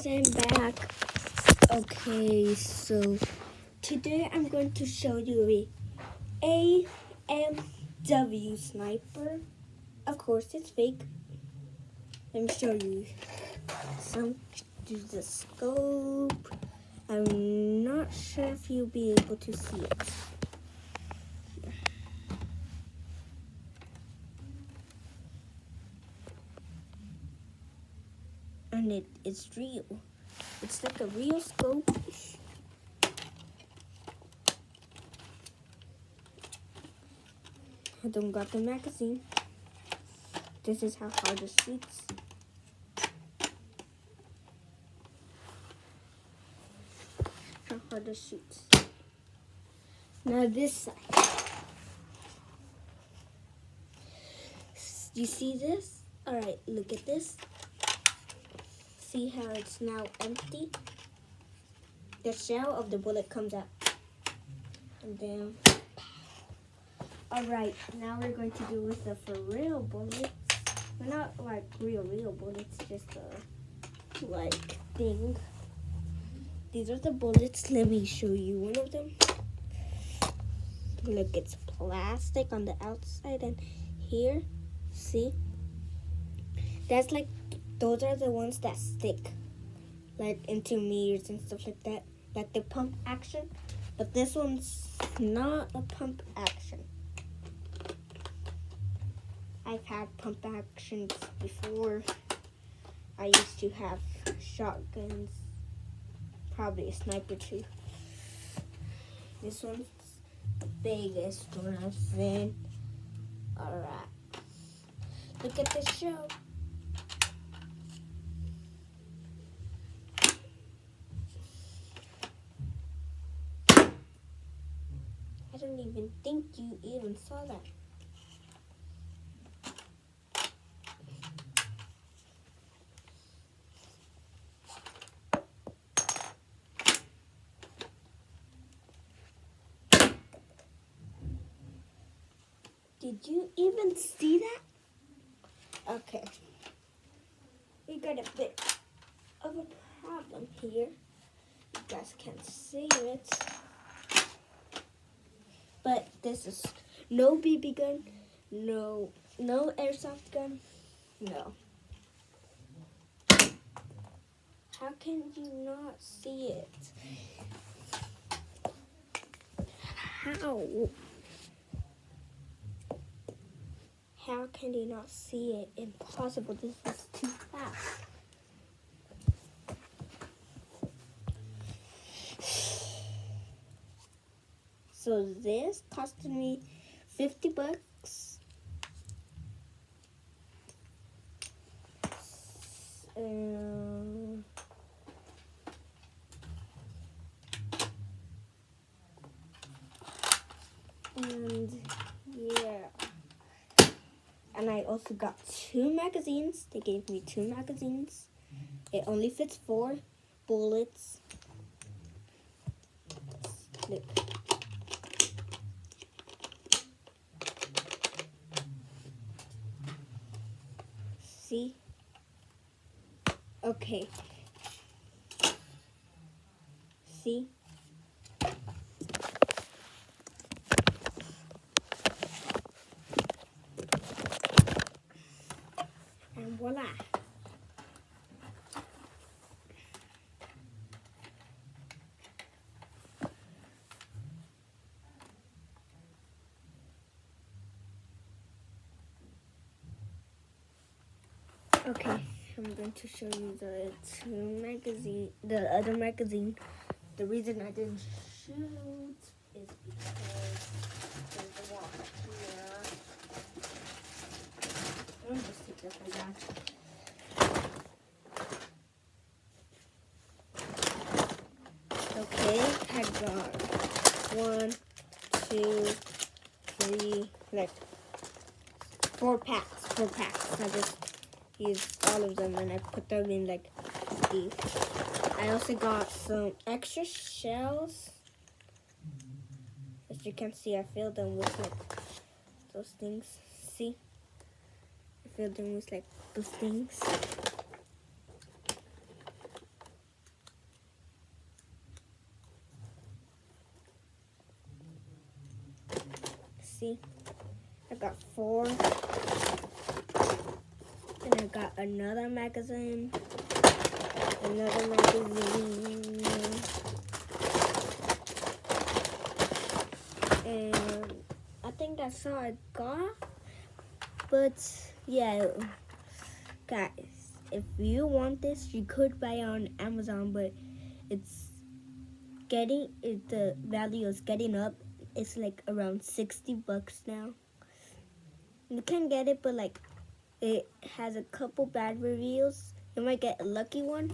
guys, I'm back. Okay, so today I'm going to show you a AMW sniper. Of course, it's fake. Let me show you some to the scope. I'm not sure if you'll be able to see it. And it's real. It's like a real scope. I don't got the magazine. This is how hard it shoots. How hard it shoots. Now this side. You see this? Alright, look at this. See how it's now empty? The shell of the bullet comes out. And then, alright, now we're going to do with the for real bullets. Well, not like real bullets, just a like thing. These are the bullets. Let me show you one of them. Look, it's plastic on the outside and here, see? That's like, those are the ones that stick, like into mirrors and stuff like that, like the pump action. But this one's not a pump action. I've had pump actions before. I used to have shotguns, probably a sniper too. This one's the biggest one I've seen. Alright, look at the show. I don't even think you even saw that. Did you even see that? Okay. We got a bit of a problem here. You guys can't see it. But this is no BB gun, no airsoft gun, no. How can you not see it? How? How can you not see it? Impossible. This is too fast. So this costed me $50. And yeah. And I also got 2 magazines. They gave me 2 magazines. It only fits 4 bullets. Look. See? Okay. See? And voila. Okay, I'm going to show you the other magazine. The reason I didn't shoot is because there's a wall here. Let me just take this one back. Okay, I got 1, 2, 3, like 4 packs. I just used all of them and I put them in like these. I also got some extra shells. As you can see, I filled them with like those things. See? I filled them with like those things. more. And I got another magazine. Another magazine. And I think that's all I got. But yeah, guys, if you want this, you could buy it on Amazon, but the value is getting up. It's like around $60 now. You can get it, but like it has a couple bad reviews. You might get a lucky one.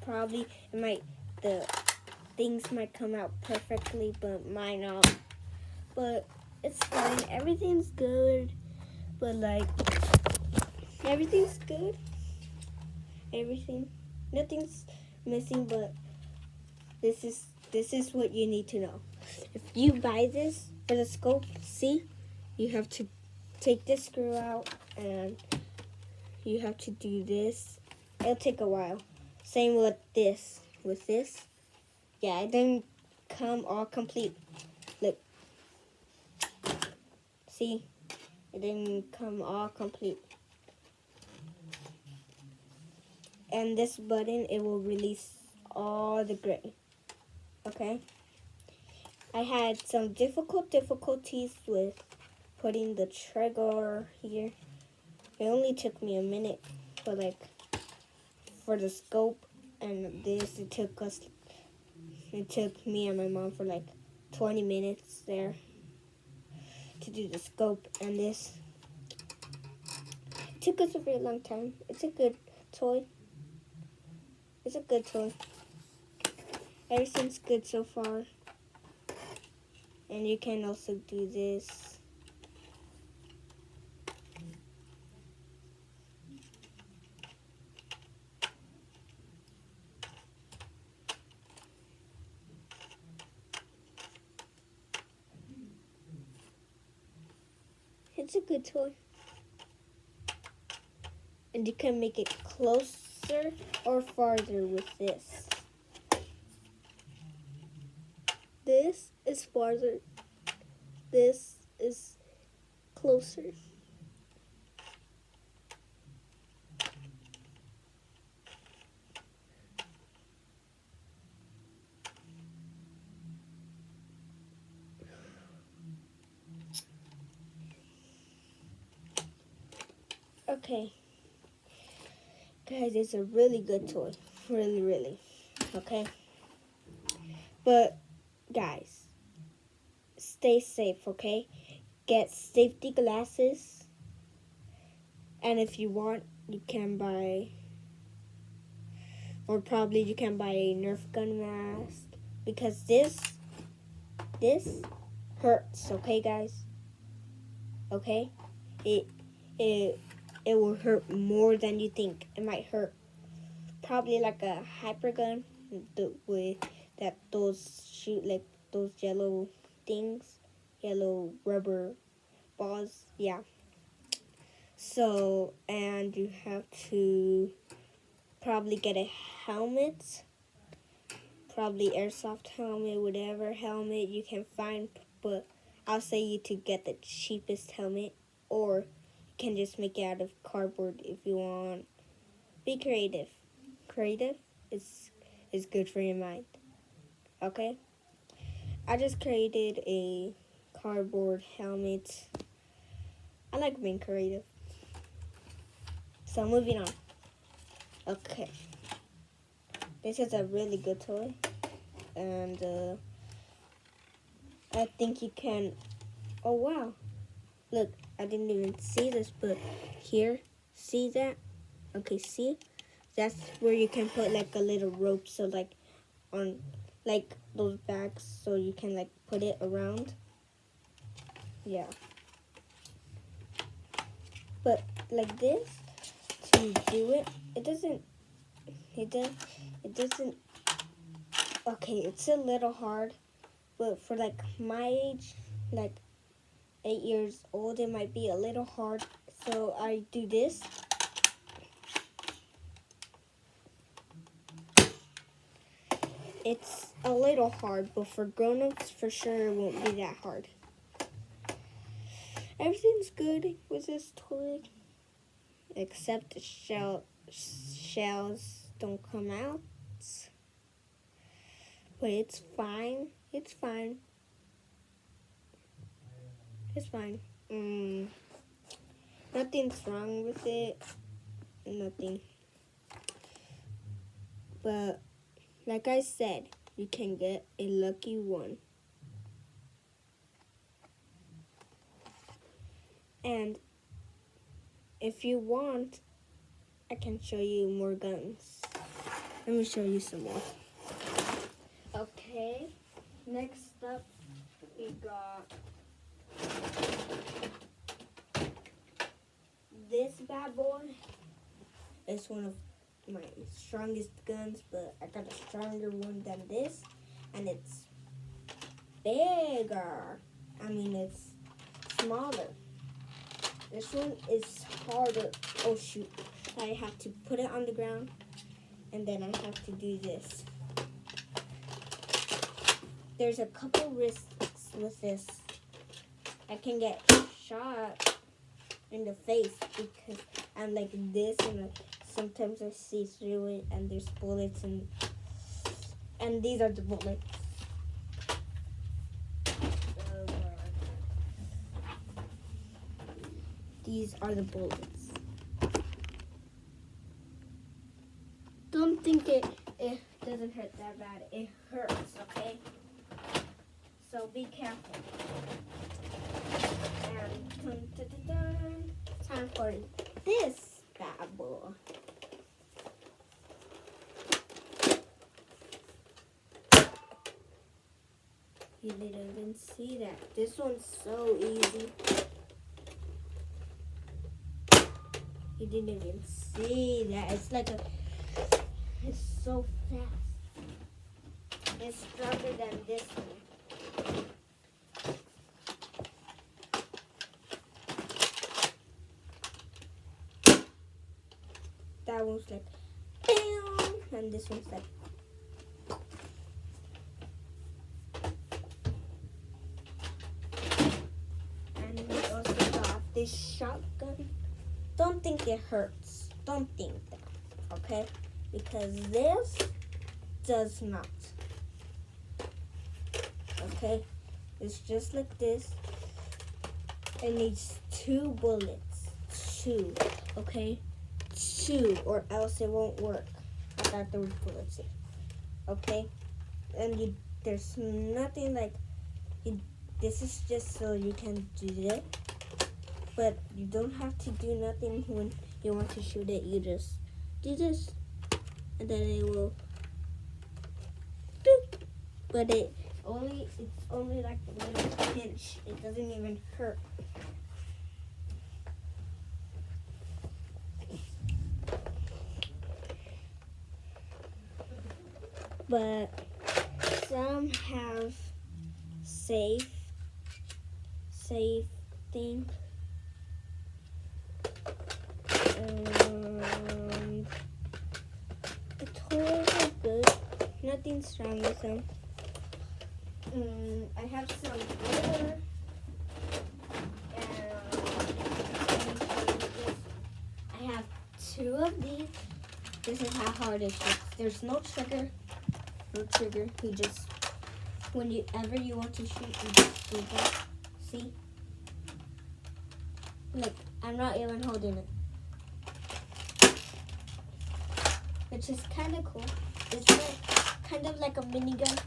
Probably the things might come out perfectly, but might not. But it's fine. Everything's good. But like everything's good. Nothing's missing, but this is what you need to know. If you buy this for the scope, see, you have to take this screw out and you have to do this. It'll take a while. Same with this. With this, yeah, it didn't come all complete. Look, see, it didn't come all complete. And this button, it will release all the gray. Okay. I had some difficulties with putting the trigger here. It only took me a minute, but like for the scope and this, it took me and my mom for like 20 minutes there to do the scope and this. It took us a very long time. It's a good toy. It's a good toy. Everything's good so far. And you can also do this. It's a good toy. And you can make it closer or farther with this. This is farther. This is closer. Okay. Guys, it's a really good toy. Really, really. Okay? But, guys, stay safe, okay? Get safety glasses. And if you want, you can buy, or probably you can buy a Nerf gun mask. Because this hurts, okay, guys? Okay? It will hurt more than you think. It might hurt probably like a hyper gun with those shoot like those yellow things, yellow rubber balls. Yeah. So, and you have to probably get a helmet, probably airsoft helmet, whatever helmet you can find. But I'll say you to get the cheapest helmet, or you can just make it out of cardboard if you want. Be creative. Creative is good for your mind. Okay? I just created a cardboard helmet. I like being creative. So moving on. Okay. This is a really good toy. And I think you can... Oh, wow. Look, I didn't even see this, but here, see that? Okay, see? That's where you can put like a little rope, so like on like those bags, so you can like put it around. Yeah. But like this, to do it, it doesn't, okay, it's a little hard, but for like my age, like 8 years old, it might be a little hard. So I do this. It's a little hard, but for grown-ups, for sure, it won't be that hard. Everything's good with this toy, except the shells don't come out. But it's fine. It's fine. It's fine. Nothing's wrong with it. Nothing. But like I said, you can get a lucky one. And if you want, I can show you more guns. Let me show you some more. Okay, next up we got this bad boy. It's one of my strongest guns, but I got a stronger one than this, and it's bigger. I mean, it's smaller. This one is harder. Oh shoot, I have to put it on the ground, and then I have to do this. There's a couple risks with this. I can get shot in the face because I'm like this, and sometimes I see through it, and there's bullets, and these are the bullets. These are the bullets. Don't think it doesn't hurt that bad. It hurts, okay? So be careful. And time for this bad boy. You didn't even see that. This one's so easy. You didn't even see that. It's so fast. It's stronger than this one. That one's like, bam, and this one's like, and we also got this shotgun. Don't think it hurts. Don't think that, okay? Because this does not. Okay? It's just like this. It needs 2 bullets. 2, okay? 2, or else it won't work. I thought there were bullets here. Okay? And there's nothing like, this is just so you can do it. But you don't have to do nothing when you want to shoot it. You just do this, and then it will doop. But it's only like a little pinch. It doesn't even hurt. But some have safe thing. The toys are good. Nothing's wrong with them. I have some glitter. I have 2 of these. This is how hard it shoots. There's no trigger. No trigger. You just, whenever you want to shoot, you just do that. See? Look, I'm not even holding it. Which is kind of cool. It's like, kind of like a minigun.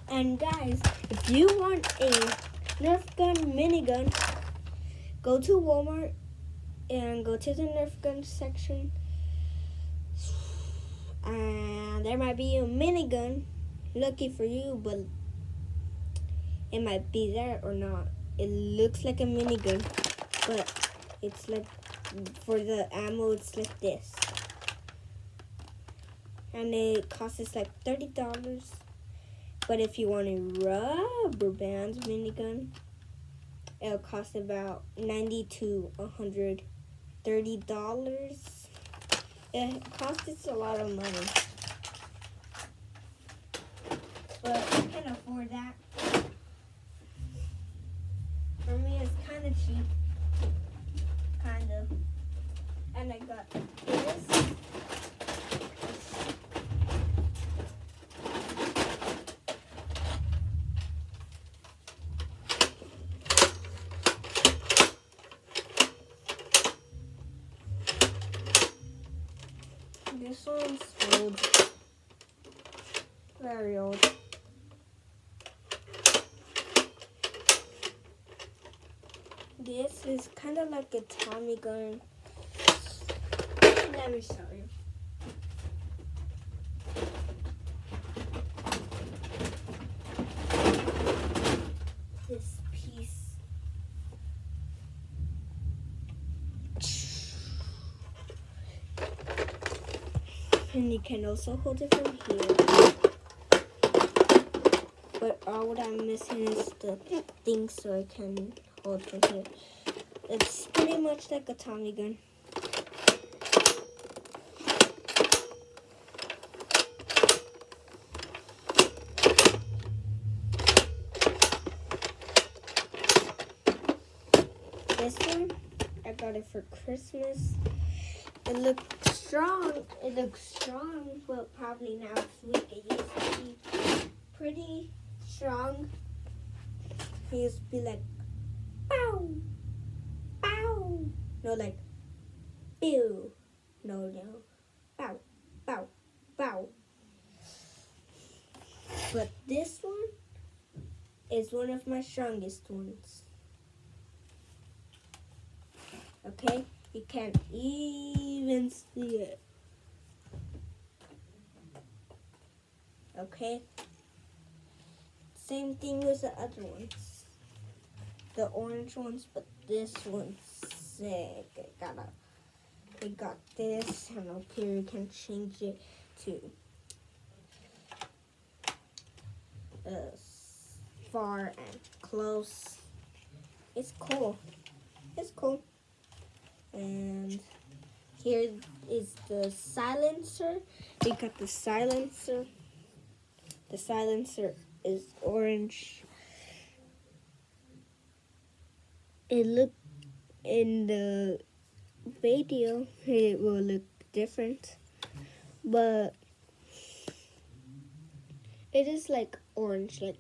And guys, if you want a Nerf gun minigun, go to Walmart and go to the Nerf gun section. And there might be a minigun. Lucky for you, but it might be there or not. It looks like a minigun, but it's like, for the ammo, it's like this. And it costs like $30. But if you want a rubber band minigun, it'll cost about $90 to $130. It costs a lot of money. But I can afford that. For me, it's kind of punchy, kind of. And I got this. This one's old, very old. This is kind of like a Tommy gun. Let me show you. This piece. And you can also hold it from here. But all what I'm missing is the thing so I can hold from here. It's pretty much like a Tommy gun. This one, I got it for Christmas. It looks strong. It looks strong. Well, probably now it's weak. It used to be pretty strong. It used to be like, bow, bow. No, like, pew. No. Bow, bow, bow. But this one is one of my strongest ones. Okay? You can't even see it. Okay? Same thing with the other ones. The orange ones, but this one's sick. I got this, and up here you can change it to far and close. It's cool. It's cool. And here is the silencer. We got the silencer. The silencer is orange. It look in the video, it will look different, but it is like orange, It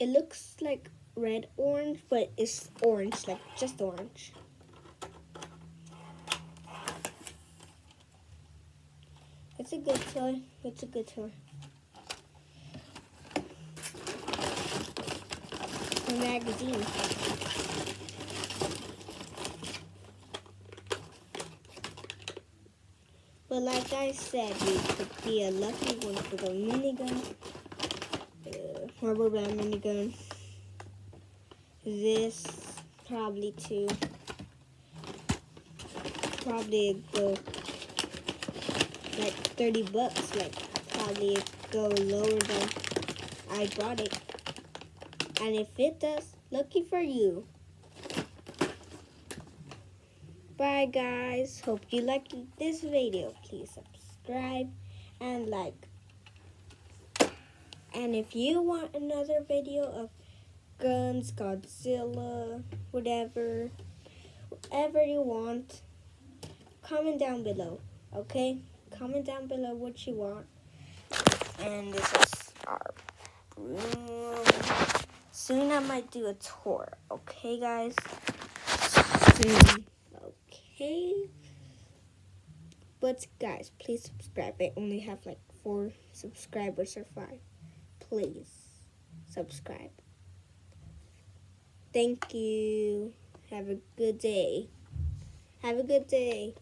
looks like red orange, but it's orange, like just orange. It's a good toy. It's a good toy. A magazine. But like I said, you could be a lucky one for the minigun, rubber band minigun. This probably too. Probably go like $30. Like probably go lower than I bought it. And if it does, lucky for you. Bye guys. Hope you liked this video. Please subscribe and like. And if you want another video of guns, Godzilla, whatever you want, comment down below, okay? Comment down below what you want. And this is our room. Soon I might do a tour, okay guys? Soon, okay? But guys, please subscribe. I only have like 4 subscribers or 5. Please subscribe. Thank you. Have a good day. Have a good day.